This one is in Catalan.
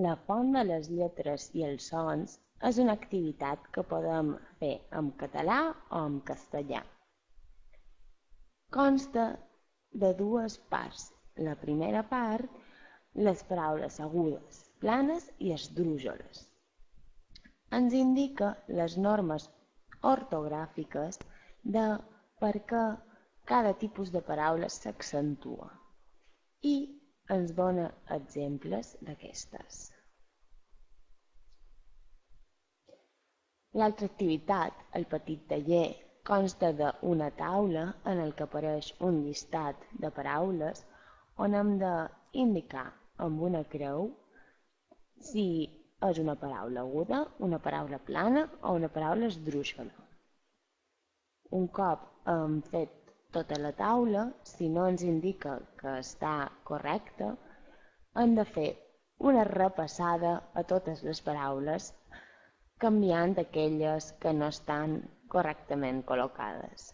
La font de les lletres i els sons és una activitat que podem fer en català o en castellà. Consta de dues parts. La primera part, les paraules agudes, planes i esdrújoles. Ens indica les normes ortogràfiques de per què cada tipus de paraula s'accentua i ens dona exemples d'aquestes. L'altra activitat, el petit taller, consta d'una taula en què apareix un llistat de paraules on hem d'indicar amb una creu si és una paraula aguda, una paraula plana o una paraula esdrúixola. Un cop hem fet tota la taula, si no ens indica que està correcta, hem de fer una repassada a totes les paraules, canviant aquelles que no estan correctament col·locades.